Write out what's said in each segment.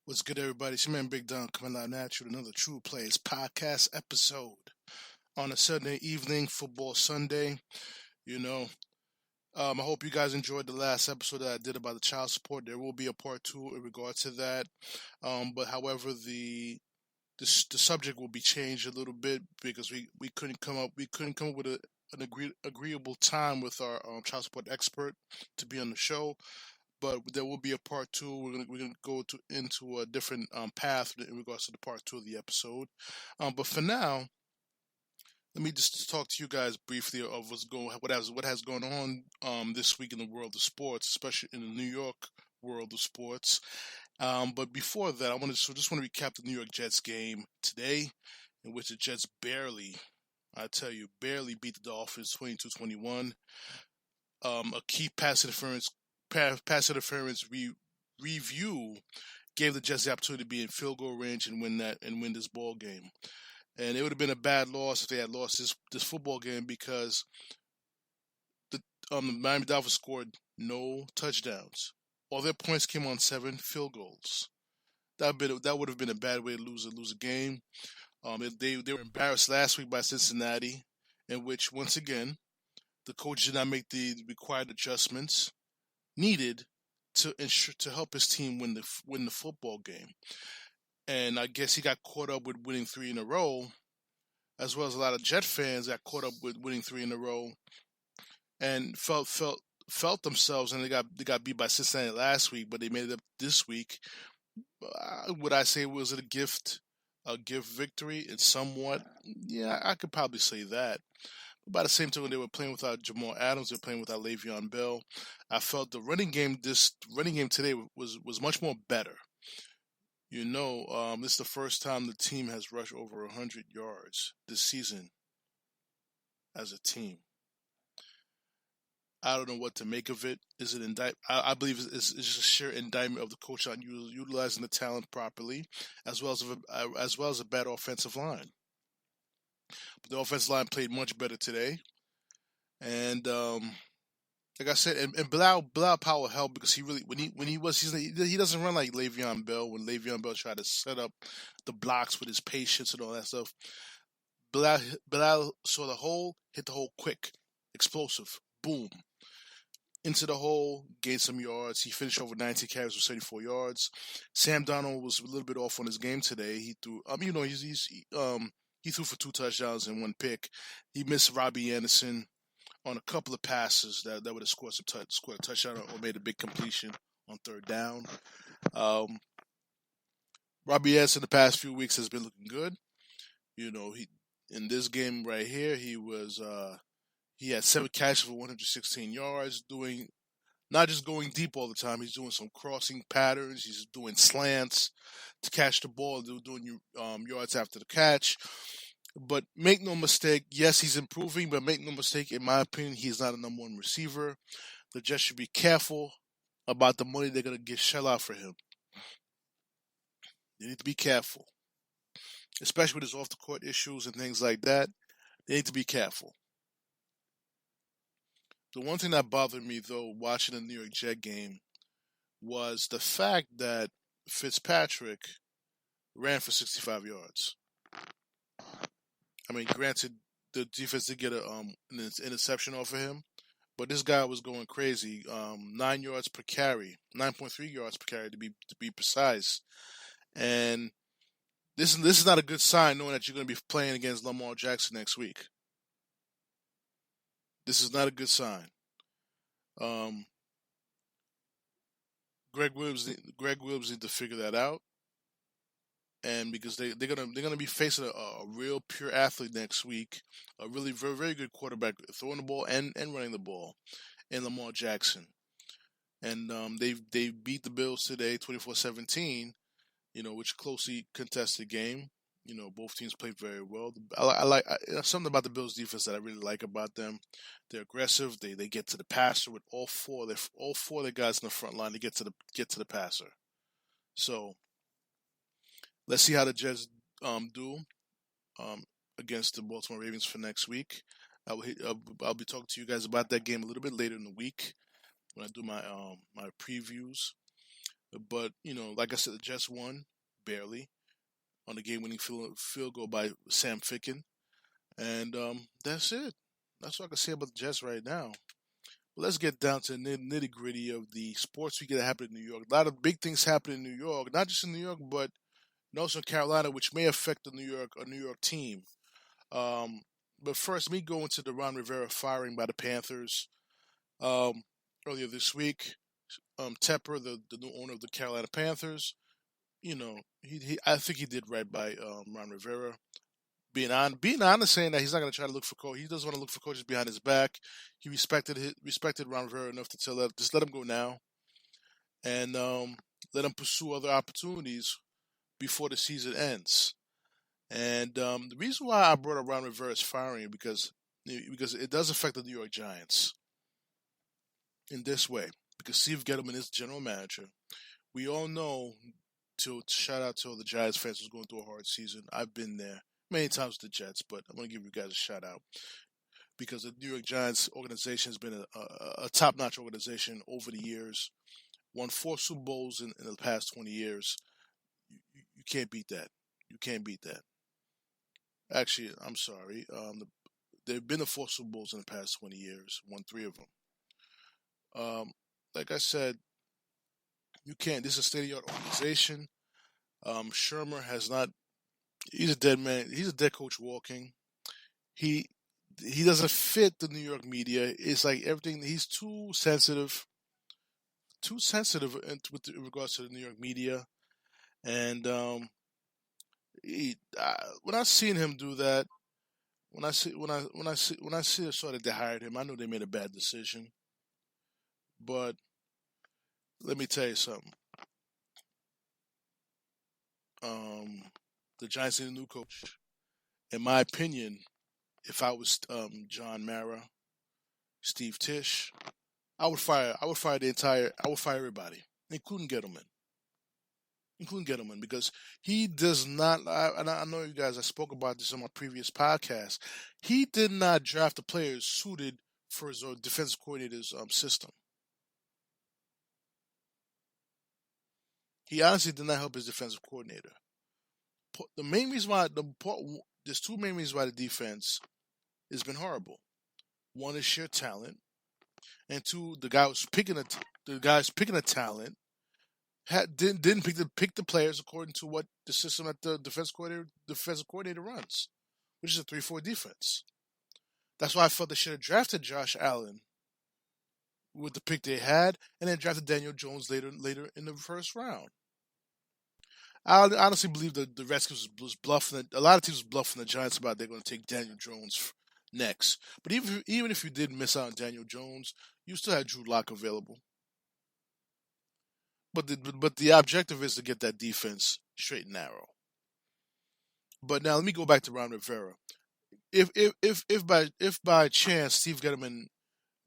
What's good, everybody? It's your man Big Don coming out at you with another True Players podcast episode on a Sunday evening, football Sunday. You know, I hope you guys enjoyed the last episode that I did about the child support. There will be a part two in regard to that. But however, the subject will be changed a little bit because we couldn't come up with an agreeable time with our child support expert to be on the show, but there will be a part two. We're gonna go into a different path in regards to the part two of the episode. But for now, let me just talk to you guys briefly of what has gone on this week in the world of sports, especially in the New York world of sports. But before that, just want to recap the New York Jets game today, in which the Jets barely beat the Dolphins 22-21. A key pass interference review gave the Jets the opportunity to be in field goal range and win this ball game. And it would have been a bad loss if they had lost this football game because the Miami Dolphins scored no touchdowns. All their points came on 7 field goals. That would have been a bad way to lose a game. They were embarrassed last week by Cincinnati, in which once again the coach did not make the required adjustments needed to help his team win the football game. And I guess he got caught up with winning 3 in a row, as well as a lot of Jet fans got caught up with winning 3 in a row, and felt themselves, and they got beat by Cincinnati last week, but they made it up this week. Would I say was it a gift victory? It's somewhat, yeah, I could probably say that. But by the same time, when they were playing without Jamal Adams, they were playing without Le'Veon Bell. I felt the running game today was much more better. This is the first time the team has rushed over 100 yards this season as a team. I don't know what to make of it. Is it I believe it's just a sheer indictment of the coach on utilizing the talent properly, as well as a bad offensive line. But the offensive line played much better today, and like I said, and Bilal Powell helped because he really he doesn't run like Le'Veon Bell. When Le'Veon Bell tried to set up the blocks with his patience and all that stuff, Bilal saw the hole, hit the hole quick, explosive, boom, into the hole, gained some yards. He finished over 19 carries with 74 yards. Sam Darnold was a little bit off on his game today. He threw, he threw for 2 touchdowns and 1 pick. He missed Robbie Anderson on a couple of passes that would have scored a touchdown or made a big completion on third down. Robbie Anderson the past few weeks has been looking good. He in this game right here he had 7 catches for 116 yards, doing not just going deep all the time. He's doing some crossing patterns. He's doing slants to catch the ball, doing yards after the catch. But make no mistake, yes, he's improving, but make no mistake, in my opinion, he's not a number one receiver. The Jets should be careful about the money they're going to shell out for him. They need to be careful, especially with his off the court issues and things like that. They need to be careful. The one thing that bothered me, though, watching the New York Jet game was the fact that Fitzpatrick ran for 65 yards. I mean, granted, the defense did get an interception off of him, but this guy was going crazy. 9 yards per carry, 9.3 yards per carry to be precise. And this is not a good sign, knowing that you're going to be playing against Lamar Jackson next week. This is not a good sign. Greg Williams need to figure that out, and because they're gonna be facing a real pure athlete next week, a really very very good quarterback throwing the ball and running the ball, in Lamar Jackson, and they beat the Bills today 24-17, which closely contested game. Both teams played very well. I like something about the Bills defense that I really like about them. They're aggressive. They get to the passer with all four of the guys in the front line to get to the passer. So let's see how the Jets do against the Baltimore Ravens for next week. I'll be talking to you guys about that game a little bit later in the week when I do my previews. But like I said, the Jets won barely on the game-winning field goal by Sam Ficken, and that's it. That's all I can say about the Jets right now. But let's get down to the nitty gritty of the sports weekend that happened in New York. A lot of big things happened in New York, not just in New York, but also in Carolina, which may affect the New York team. Um, but first, me going to the Ron Rivera firing by the Panthers um, earlier this week. Tepper, the new owner of the Carolina Panthers, I think he did right by Ron Rivera. Being honest, saying that he's not going to try to look for coach. He doesn't want to look for coaches behind his back. He respected Ron Rivera enough to just let him go now, and let him pursue other opportunities before the season ends. And the reason why I brought up Ron Rivera's firing because it does affect the New York Giants in this way. Because Steve Gettleman is general manager. We all know to shout out to all the Giants fans who's going through a hard season. I've been there many times with the Jets, but I'm going to give you guys a shout out because the New York Giants organization has been a top-notch organization over the years. Won 4 Super Bowls in the past 20 years. You can't beat that. You can't beat that. Actually, I'm sorry. They've been to 4 Super Bowls in the past 20 years. Won 3 of them. Like I said, you can't. This is a state-of-the-art organization. Shermer has not. He's a dead man. He's a dead coach walking. He he doesn't fit the New York media. It's like everything. He's too sensitive in regards to the New York media. And when I seen him do that, when I saw that they hired him, I knew they made a bad decision. But let me tell you something. Um, the Giants need a new coach. In my opinion, if I was John Mara, Steve Tisch, I would fire everybody, including Gettleman, because he does not. I know you guys. I spoke about this on my previous podcast. He did not draft the players suited for his defensive coordinator's system. He honestly did not help his defensive coordinator. The main reason why there's two main reasons why the defense has been horrible. One is sheer talent, and two, the guys picking the talent didn't pick the players according to what the system that the defensive coordinator runs, which is a 3-4 defense. That's why I felt they should have drafted Josh Allen with the pick they had, and then drafted Daniel Jones later in the first round. I honestly believe the Redskins was bluffing. A lot of teams was bluffing the Giants about they're going to take Daniel Jones next. But even if you did miss out on Daniel Jones, you still had Drew Lock available. But the objective is to get that defense straight and narrow. But now let me go back to Ron Rivera. If by chance Steve Gettleman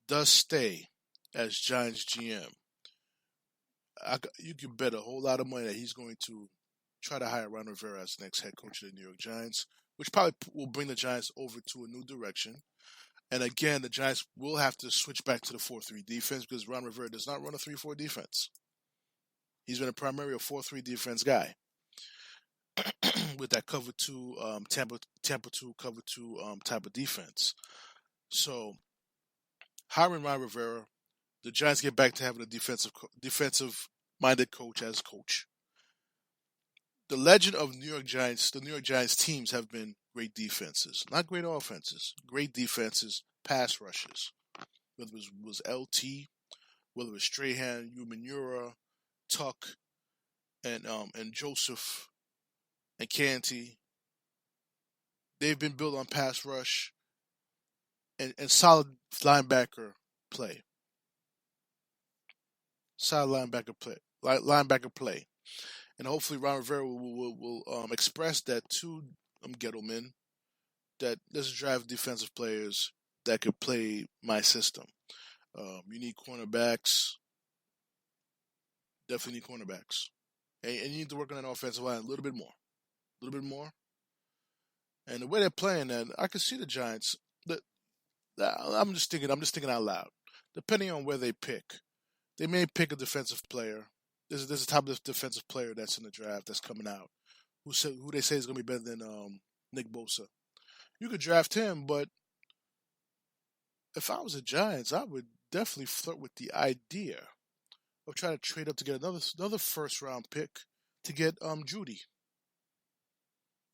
does stay as Giants GM, you can bet a whole lot of money that he's going to try to hire Ron Rivera as the next head coach of the New York Giants, which probably will bring the Giants over to a new direction. And again, the Giants will have to switch back to the 4-3 defense because Ron Rivera does not run a 3-4 defense. He's been a primary 4-3 defense guy with that cover 2, Tampa 2 cover 2 type of defense. So hiring Ron Rivera, the Giants get back to having a defensive minded coach as coach. The legend of the New York Giants teams have been great defenses, not great offenses, great defenses, pass rushes. Whether it was LT, whether it was Strahan, Umanura, Tuck, and Joseph and Canty, they've been built on pass rush and solid linebacker play. Solid linebacker play. And hopefully Ron Rivera will express that to Gettleman, that let's drive defensive players that could play my system. You need cornerbacks. Definitely need cornerbacks. And you need to work on that offensive line a little bit more. A little bit more. And the way they're playing that, I can see the Giants. I'm just thinking out loud. Depending on where they pick. They may pick a defensive player There's a top defensive player that's in the draft that's coming out. Who they say is going to be better than Nick Bosa. You could draft him, but if I was the Giants, I would definitely flirt with the idea of trying to trade up to get another first round pick to get Judy.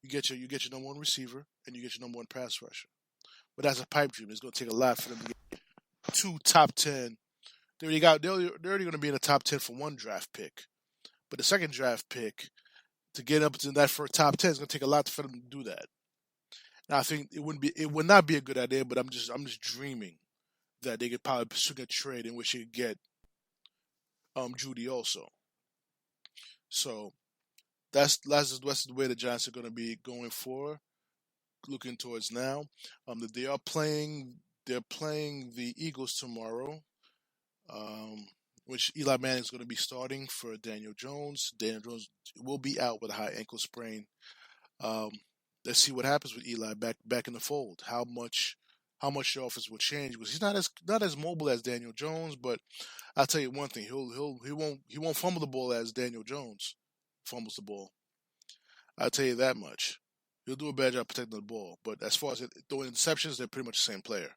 You get your number one receiver and you get your number one pass rusher. But that's a pipe dream. It's going to take a lot for them to get two top 10. They're already going to be in the top 10 for one draft pick. But the second draft pick to get up to that first top 10 is going to take a lot for them to do that. Now I think it would not be a good idea, but I'm just dreaming that they could probably swing a trade in which they could get Judy also. So that's the way the Giants are going to be going for, looking towards now. They're playing the Eagles tomorrow, which Eli Manning is going to be starting for Daniel Jones. Daniel Jones will be out with a high ankle sprain. Um, let's see what happens with Eli back in the fold. How much the offense will change, because he's not as mobile as Daniel Jones, but I'll tell you one thing: he won't fumble the ball as Daniel Jones fumbles the ball. I'll tell you that much. He'll do a bad job protecting the ball, but as far as throwing interceptions, they're pretty much the same player.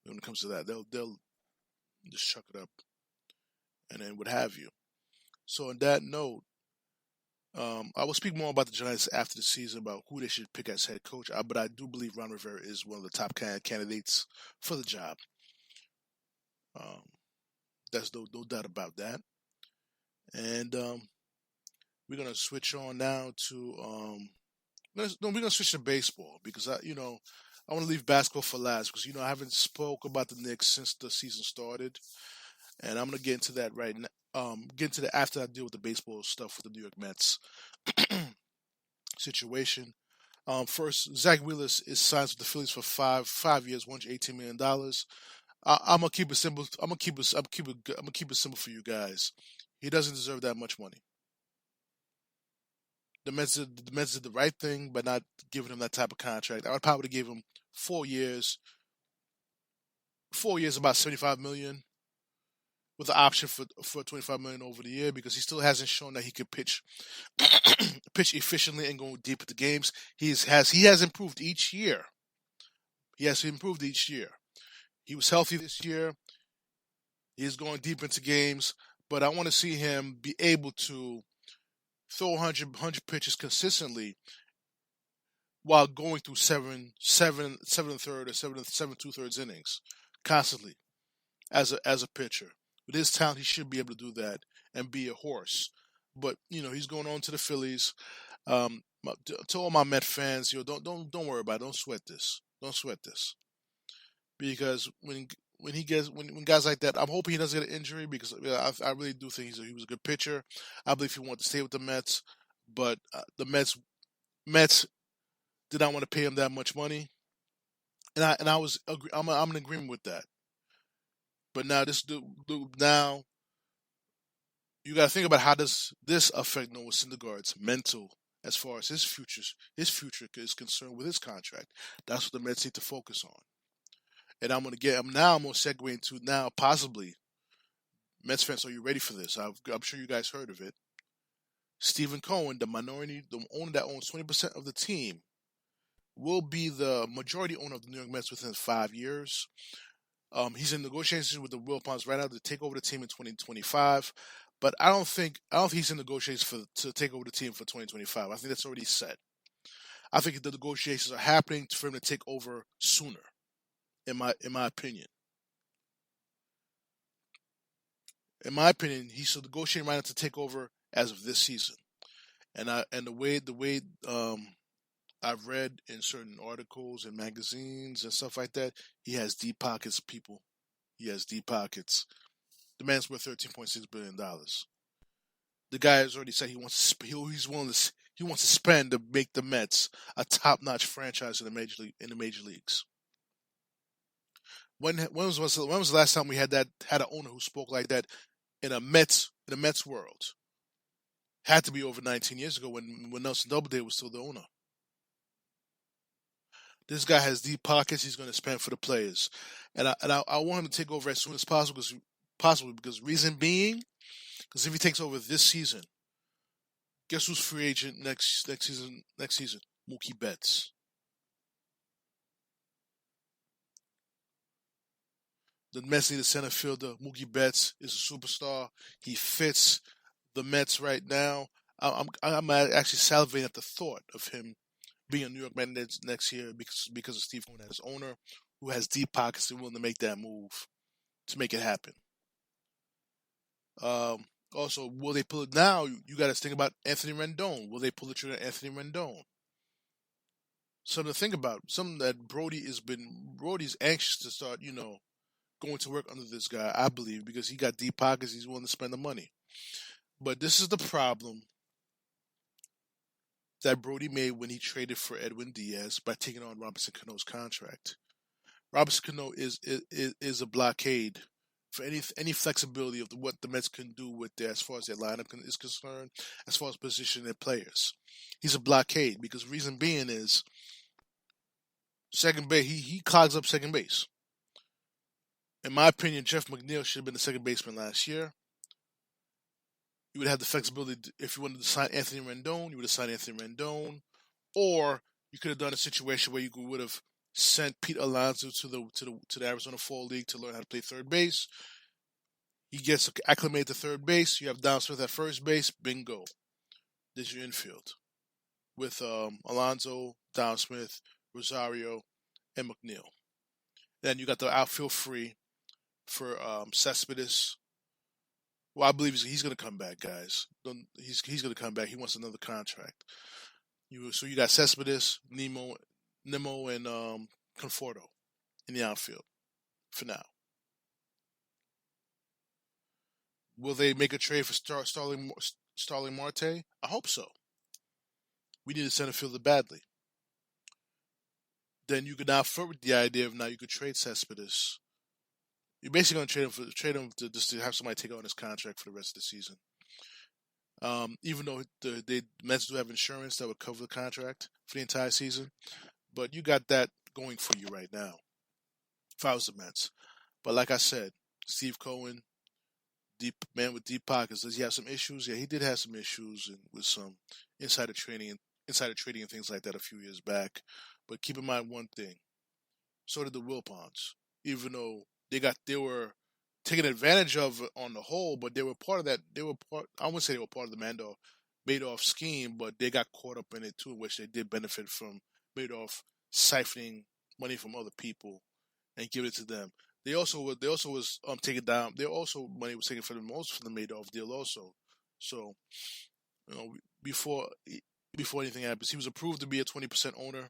When it comes to that, they'll just chuck it up and then what have you. So on that note, I will speak more about the Giants after the season about who they should pick as head coach. But I do believe Ron Rivera is one of the top candidates for the job. Um, there's no doubt about that. And we're gonna switch on now to we're gonna switch to baseball because I want to leave basketball for last because I haven't spoke about the Knicks since the season started, and I'm gonna get into that right now. Get into that after I deal with the baseball stuff with the New York Mets situation. First, Zach Wheeler is signed with the Phillies for five years, $118 million. I'm gonna keep it simple. I'm gonna keep it simple for you guys. He doesn't deserve that much money. The Mets did the right thing by not giving him that type of contract. I would probably give him 4 years, 4 years, about 75 million, with the option for 25 million over the year because he still hasn't shown that he could pitch pitch efficiently and go deep into games. He has improved each year. He has improved each year. He was healthy this year. He's going deep into games, but I want to see him be able to throw 100 pitches consistently while going through seven and third or seven 2/3 innings constantly as a pitcher. With his talent, he should be able to do that and be a horse. But he's going on to the Phillies. To all my Met fans, don't worry about it. Don't sweat this. Don't sweat this because when guys like that, I'm hoping he doesn't get an injury because I really do think he was a good pitcher. I believe he wanted to stay with the Mets, but the Mets did not want to pay him that much money, and I'm in agreement with that. But now now you got to think about how does this affect Noah Syndergaard's mental as far as his future is concerned with his contract. That's what the Mets need to focus on. And I'm gonna segue into now possibly Mets fans. Are you ready for this? I'm sure you guys heard of it. Stephen Cohen, the owner that owns 20% of the team, will be the majority owner of the New York Mets within 5 years. He's in negotiations with the Wilpons right now to take over the team in 2025. But I don't think he's in negotiations to take over the team for 2025. I think that's already set. I think the negotiations are happening for him to take over sooner. In my opinion, he's negotiating right now to take over as of this season. And the way I've read in certain articles and magazines and stuff like that, he has deep pockets, people. He has deep pockets. The man's worth $13.6 billion. The guy has already said he wants to spend to make the Mets a top-notch franchise in the major leagues. When was the last time we had an owner who spoke like that in the Mets world? Had to be over 19 years ago when Nelson Doubleday was still the owner. This guy has deep pockets. He's going to spend for the players, and I want him to take over as soon as possible because reason being, Because if he takes over this season, guess who's free agent next season? Next season, Mookie Betts. The Mets need a center fielder. Mookie Betts is a superstar. He fits the Mets right now. I'm actually salivating at the thought of him being a New York Met next year because of Steve Cohen as owner, who has deep pockets and willing to make that move to make it happen. Also, will they pull it now? You got to think about Anthony Rendon. Will they pull the trigger on Anthony Rendon? Something to think about. Something that Brody's anxious to start, going to work under this guy, I believe, because he got deep pockets. He's willing to spend the money. But this is the problem that Brody made when he traded for Edwin Diaz by taking on Robinson Cano's contract. Robinson Cano is a blockade for any flexibility of what the Mets can do with as far as their lineup is concerned, as far as positioning their players. He's a blockade because the reason being is second base. He clogs up second base. In my opinion, Jeff McNeil should have been the second baseman last year. You would have the flexibility if you wanted to sign Anthony Rendon. You would have signed Anthony Rendon, or you could have done a situation where you would have sent Pete Alonso to the Arizona Fall League to learn how to play third base. He gets acclimated to third base. You have Don Smith at first base. Bingo. There's your infield with Alonso, Don Smith, Rosario, and McNeil. Then you got the outfield free for Cespedes. Well, I believe he's going to come back, guys. He's going to come back. He wants another contract. So you got Cespedes, Nemo, and Conforto in the outfield for now. Will they make a trade for Starling Marte? I hope so. We need a center fielder badly. Then you could now forward the idea of now you could trade Cespedes. You're basically going to trade him just to have somebody take on his contract for the rest of the season. Even though the Mets do have insurance that would cover the contract for the entire season, but you got that going for you right now. If I was the Mets, but like I said, Steve Cohen, deep man with deep pockets. Does he have some issues? Yeah, he did have some issues with some insider trading and things like that a few years back. But keep in mind one thing: so did the Wilpons, even though they were taken advantage of on the whole, but they were part of that. I wouldn't say they were part of the Madoff scheme, but they got caught up in it too, in which they did benefit from Madoff siphoning money from other people and giving it to them. They also was taken down. Money was taken from them also from the Madoff deal also. So before anything happens, he was approved to be a 20% owner.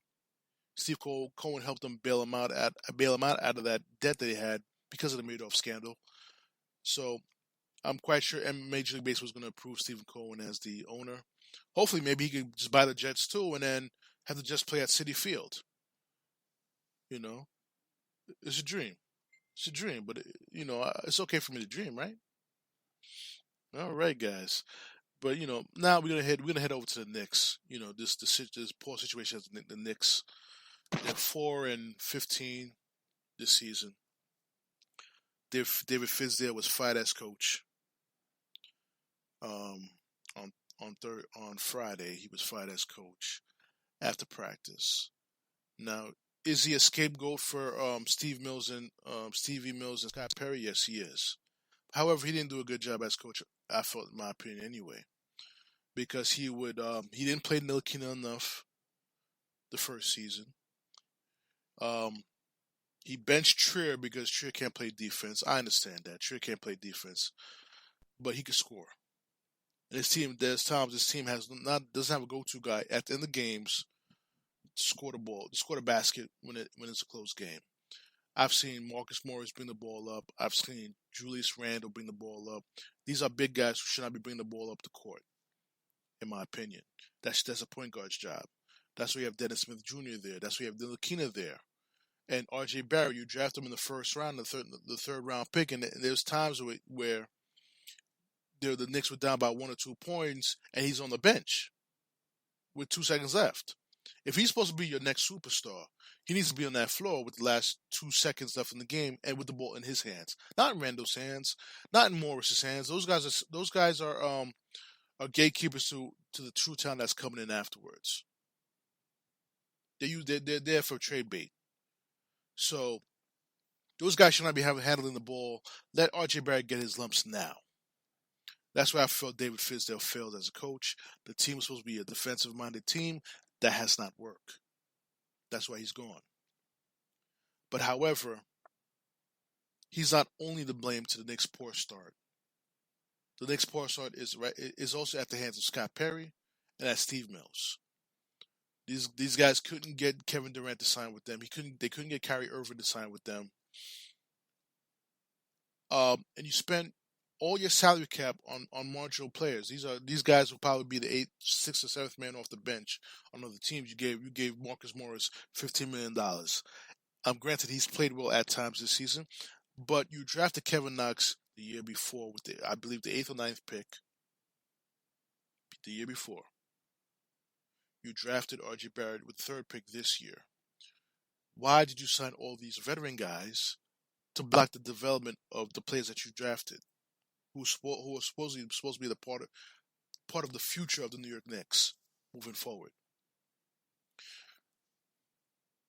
Steve Cohen helped him bail him out out of that debt that he had because of the Madoff scandal. So I'm quite sure Major League Baseball is going to approve Stephen Cohen as the owner. Hopefully, maybe he could just buy the Jets too, and then have the Jets play at Citi Field. It's a dream. It's a dream, but it's okay for me to dream, right? All right, guys. But now we're gonna head over to the Knicks. This poor situation as the Knicks. They're 4-15 this season. David Fitzdale was fired as coach. On Friday, he was fired as coach after practice. Now, is he a scapegoat for Stevie Mills and Scott Perry? Yes, he is. However, he didn't do a good job as coach. I felt, in my opinion, anyway, because he didn't play Ntilikina enough the first season. He benched Trier because Trier can't play defense. I understand that Trier can't play defense, but he can score. And there's times this team doesn't have a go-to guy at the end of games to score the basket when it's a close game. I've seen Marcus Morris bring the ball up. I've seen Julius Randle bring the ball up. These are big guys who should not be bringing the ball up the court, in my opinion. That's a point guard's job. That's why you have Dennis Smith Jr. there. That's why you have Ntilikina there. And R.J. Barrett, you draft him in the first round, the third round pick, and there's times where the Knicks were down by 1 or 2 points, and he's on the bench with 2 seconds left. If he's supposed to be your next superstar, he needs to be on that floor with the last 2 seconds left in the game and with the ball in his hands, not in Randall's hands, not in Morris's hands. Those guys are gatekeepers to the true talent that's coming in afterwards. They're there for trade bait. So those guys should not be handling the ball. Let RJ Barrett get his lumps now. That's why I felt David Fitzdale failed as a coach. The team was supposed to be a defensive-minded team. That has not worked. That's why he's gone. But however, he's not only to blame to the Knicks' poor start. The Knicks' poor start is also at the hands of Scott Perry and at Steve Mills. These guys couldn't get Kevin Durant to sign with them. They couldn't get Kyrie Irving to sign with them. And you spent all your salary cap on marginal players. These guys will probably be the eighth, sixth, or seventh man off the bench on other teams. You gave Marcus Morris $15 million. Granted, he's played well at times this season, but you drafted Kevin Knox the year before with I believe the eighth or ninth pick. The year before, you drafted RJ Barrett with the third pick this year. Why did you sign all these veteran guys to block the development of the players that you drafted, who are supposed to be the part of the future of the New York Knicks moving forward?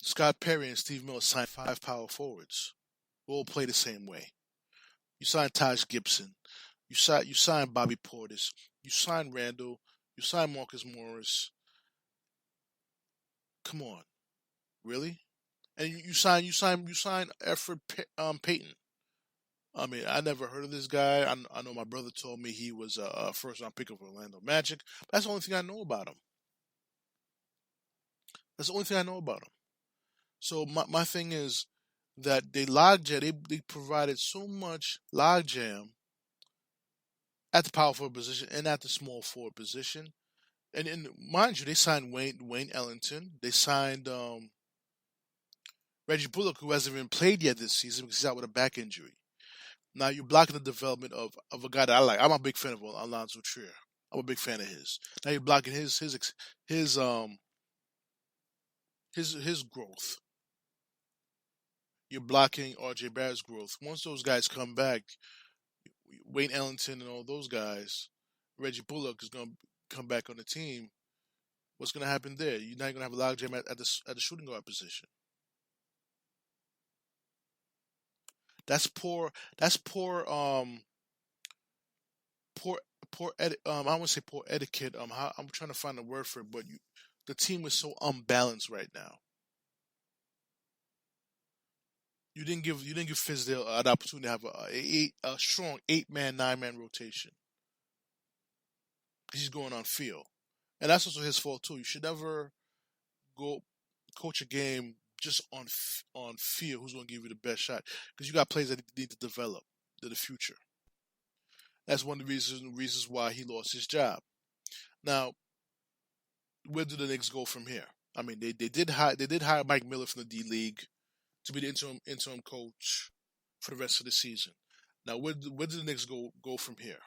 Scott Perry and Steve Mills signed 5 power forwards, who all play the same way. You signed Taj Gibson, you signed Bobby Portis, you signed Randall, you signed Marcus Morris. Come on, really? And you signed Eford Payton. I mean, I never heard of this guy. I know my brother told me he was a first round pick of Orlando Magic. That's the only thing I know about him. That's the only thing I know about him. So my thing is that they provided so much logjam at the power forward position and at the small forward position. And mind you, they signed Wayne Ellington. They signed Reggie Bullock, who hasn't even played yet this season because he's out with a back injury. Now you're blocking the development of a guy that I like. I'm a big fan of Alonzo Trier. I'm a big fan of his. Now you're blocking his growth. You're blocking RJ Barrett's growth. Once those guys come back, Wayne Ellington and all those guys, Reggie Bullock is going to come back on the team. What's going to happen there? You're not going to have a logjam at the shooting guard position. That's poor. That's poor. I don't want to say poor etiquette. I'm trying to find a word for it, but the team is so unbalanced right now. You didn't give Fitzdale an opportunity to have a strong 8-man, 9-man rotation. He's going on feel, and that's also his fault too. You should never go coach a game just on feel. Who's going to give you the best shot? Because you got players that need to develop to the future. That's one of the reasons why he lost his job. Now, where do the Knicks go from here? I mean, they did hire Mike Miller from the D League to be the interim coach for the rest of the season. Now, where do the Knicks go from here?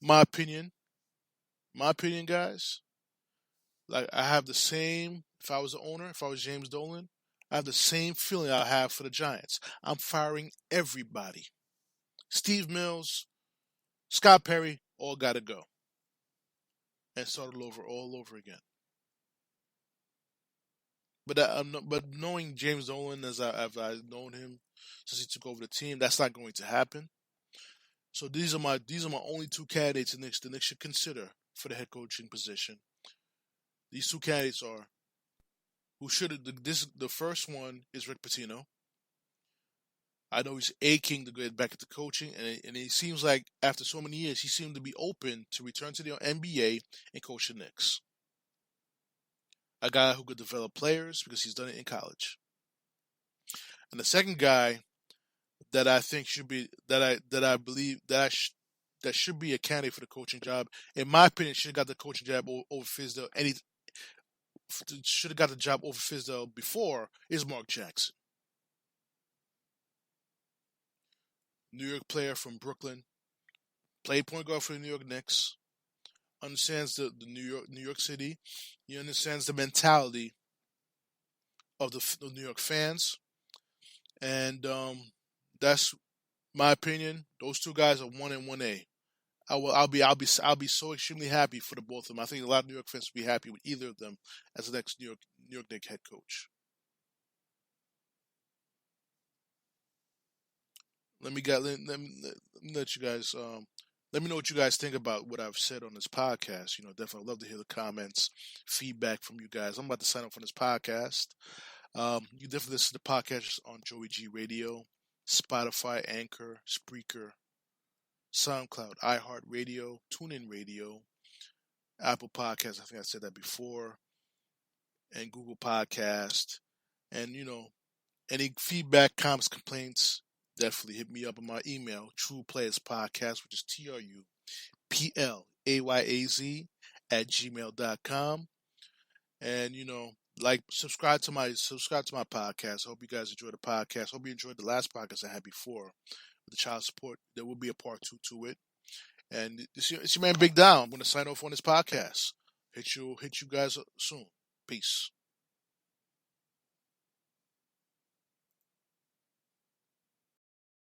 My opinion, guys. Like I have the same. If I was the owner, if I was James Dolan, I have the same feeling I have for the Giants. I'm firing everybody. Steve Mills, Scott Perry, all got to go and start all over again. But knowing James Dolan as I've known him since he took over the team, that's not going to happen. So these are my only 2 candidates the Knicks should consider for the head coaching position. These 2 candidates are the first one is Rick Pitino. I know he's aching to get back into coaching, and it seems like after so many years, he seemed to be open to return to the NBA and coach the Knicks. A guy who could develop players because he's done it in college. And the second guy that I think should be I believe that should be a candidate for the coaching job, in my opinion, should have got the coaching job over Fitzdale, and he should have got the job over Fitzdale before, is Mark Jackson. New York player from Brooklyn, played point guard for the New York Knicks. understands the New York City. He understands the mentality of the New York fans, and that's my opinion. Those two guys are 1 and 1A. I'll be so extremely happy for the both of them. I think a lot of New York fans will be happy with either of them as the next New York Knicks head coach. Let me let you guys let me know what you guys think about what I've said on this podcast. Definitely love to hear the comments, feedback from you guys. I'm about to sign up for this podcast. You definitely listen to podcasts on Joey G Radio, Spotify, Anchor, Spreaker, SoundCloud, iHeartRadio, TuneIn Radio, Apple Podcasts. I think I said that before, and Google Podcast. And any feedback, comments, complaints, definitely hit me up on my email, True Players Podcast, which is TruePlayaz at gmail.com. And subscribe to my podcast. Hope you guys enjoyed the podcast. Hope you enjoyed the last podcast I had before with the child support. There will be a part 2 to it. And it's your man Big Dom. I'm gonna sign off on this podcast. Hit you guys soon. Peace.